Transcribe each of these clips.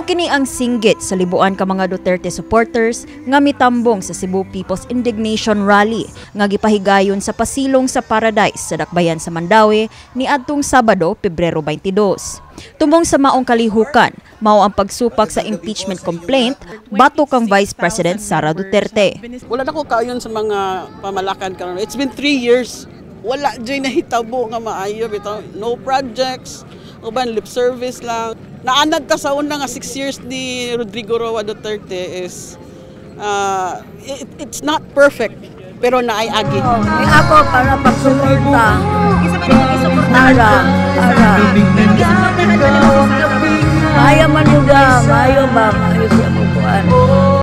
Mao kini ang singgit sa libuan ka mga Duterte supporters nga mitambong sa Cebu People's Indignation Rally nga gipahigayon sa pasilong sa Paradise sa Dakbayan sa Mandaue ni adtong Sabado, Pebrero 22. Tumong sa maong kalihukan, mao ang pagsupak sa impeachment complaint batok kang Vice President Sara Duterte. Wala na ko kayon sa mga pamalakan karon. It's been 3 years. Wala dyan nahitabo nga maayo bitaw. No projects, uban lip service lang. Naanad ta sa una nga 6 years ni Rodrigo Roa Duterte is it's not perfect pero naay agi. Ni ako para pagsuporta. Mayo man mayo ba sa mukuan.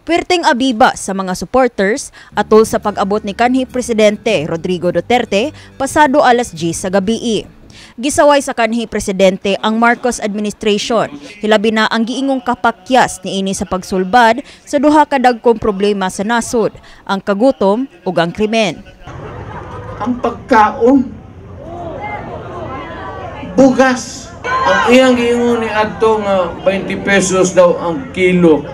Perting abiba sa mga supporters atol sa pag-abot ni kanhi Presidente Rodrigo Duterte pasado alas 10 sa gabi. Gisaway sa kanhi Presidente ang Marcos administration, hilabi na ang giingong kapakyas niini sa pagsulbad sa duha ka dagkong problema sa nasod, ang kagutom ug ang krimen. Ang pagkaon, bugas, ang iyang giingon ni adto nga 20 pesos daw ang kilo.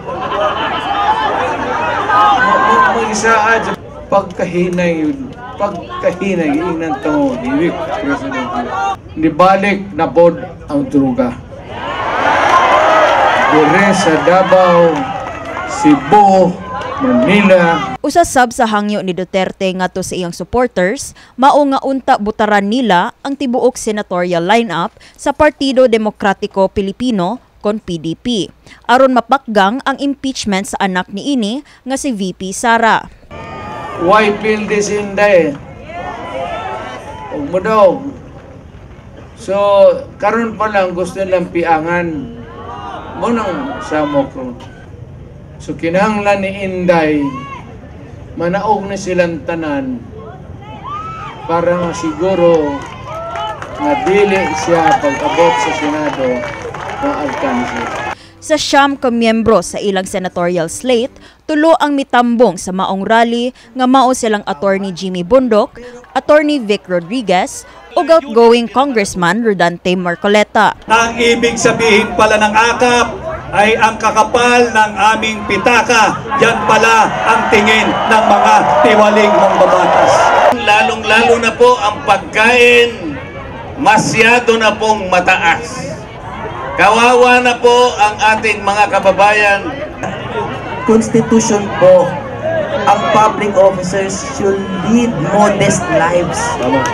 Mag-isaad pagkahinay yun. Pagkahinay, iinan tamo, diwik, Presidente. Di balik na pod ang druga. Dire sa Davao, Cebu, Manila. Usasab sa hangyo ni Duterte ngadto sa iyang supporters, mao nga unta butaran nila ang tibuok senatorial lineup sa Partido Demokratiko Pilipino kon PDP. Aron mapakgang ang impeachment sa anak niini nga si VP Sara. Why feel this in day? Huwag mo daw. So, karon pa lang gusto nilang piangan mo nang samok. So, kinahanglan ni Inday, manaog na silang tanan para masiguro na dili siya pag-abot sa Senado na alkanse. Sa siyam ka miyembro sa ilang senatorial slate, tulo ang mitambong sa maong rally nga mao silang Attorney Jimmy Bundok, Attorney Vic Rodriguez, ug outgoing Congressman Rodante Marcoleta. Ang ibig sabihin pala ng akap ay ang kakapal ng aming pitaka. Yan pala ang tingin ng mga tiwaling mambabatas. Lalong-lalo na po ang pagkain masyado na pong mataas. Kawawa na po ang ating mga kababayan. Constitution po, ang public officers should lead modest lives.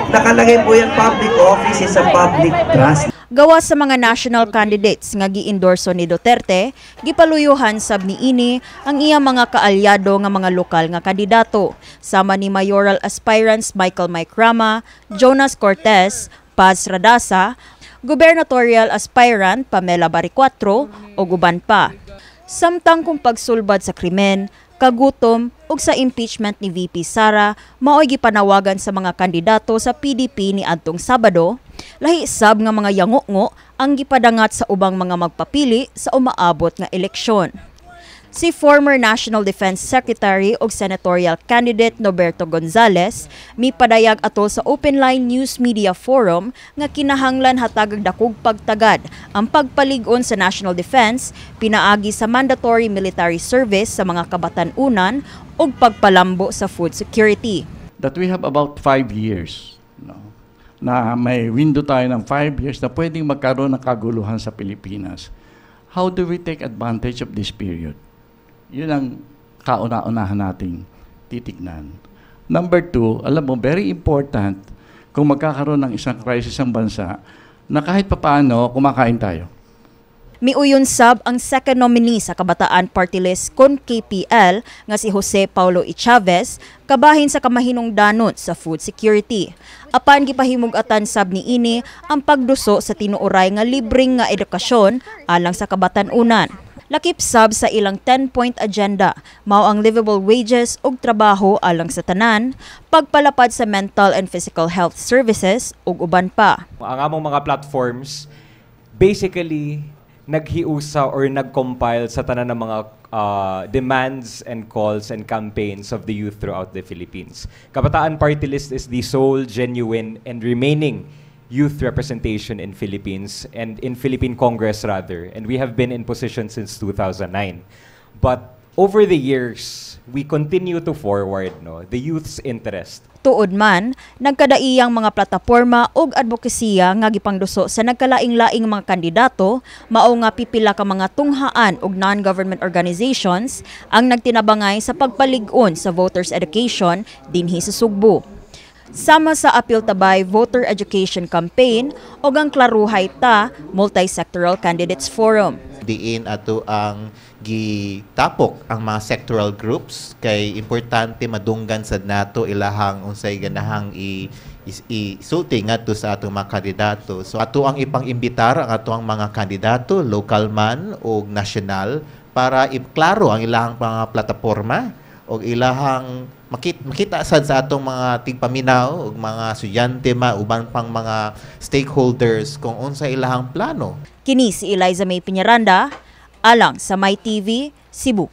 Nakalagay po yan, public office is a public trust. Gawa sa mga national candidates nga gi-endorso ni Duterte, gipaluyuhan sab niini ang iyang mga kaalyado nga mga lokal nga kandidato, sama ni mayoral aspirants Michael Mike Rama, Jonas Cortez, Paz Radasa, gubernatorial aspirant Pamela Baricuatro o guban pa. Samtang kung pagsulbad sa krimen, kagutom ug sa impeachment ni VP Sara, mao'y gipanawagan sa mga kandidato sa PDP ni adtong Sabado, lahi sab nga mga yango-ngo ang gipadangat sa ubang mga magpapili sa umaabot nga eleksyon. Si former National Defense Secretary ug senatorial candidate Noberto Gonzales mipadayag atol sa Open Line News Media Forum nga kinahanglan hatag dakog pagtagad ang pagpalig-on sa national defense pinaagi sa mandatory military service sa mga kabatan-unan ug pagpalambo sa food security. That we have about 5 years, na may window tayo ng 5 years na pwedeng magkaroon ng kaguluhan sa Pilipinas. How do we take advantage of this period? Yun ang kauna-unahan nating titignan. Number 2, alam mo, very important kung magkakaroon ng isang crisis ang bansa na kahit papaano kumakain tayo. Miuyon sab ang second nominee sa Kabataan Party List kon KPL nga si Jose Paulo E. Chavez kabahin sa kamahinungdanon sa food security. Apan gipahimug-atan sab niini ang pagduso sa tinuoray nga libreng nga edukasyon alang sa kabatan-unan. Lakip sab sa ilang 10-point agenda, mao ang livable wages ug trabaho alang sa tanan, pagpalapad sa mental and physical health services ug uban pa. Ang among mga platforms basically naghiusa or nag-compile sa tanan ng mga demands and calls and campaigns of the youth throughout the Philippines. Kabataan Party List is the sole, genuine, and remaining youth representation in Philippines and in Philippine Congress rather, and we have been in position since 2009. But over the years, we continue to forward the youth's interest. Tuod man, nagkadaiyang mga plataporma ug advokasya nga gipangduso sa nagkalaing-laing mga kandidato, mao nga pipila ka mga tunghaan ug non-government organizations ang nagtinabangay sa pagpalig-on sa voters education dinhi sa Sugbo. Sama sa Apil Tabay Voter Education Campaign o ang Klaruhay Ta Multi-Sectoral Candidates Forum. Diin ato ang gitapok ang mga sectoral groups kay importante madunggan sad nato ilahang unsay ganahang isulti ngadto sa atong mga kandidato. So ato ang ipang-imbitar ang ato ang mga kandidato, local man o national, para iklaro ang ilahang mga plataporma o ilahang makita sad sa atong mga tigpaminaw ug mga estudyante uban pang mga stakeholders kung unsa ilahang plano. Kini si Eliza May Piñaranda, alang sa My TV, Cebu.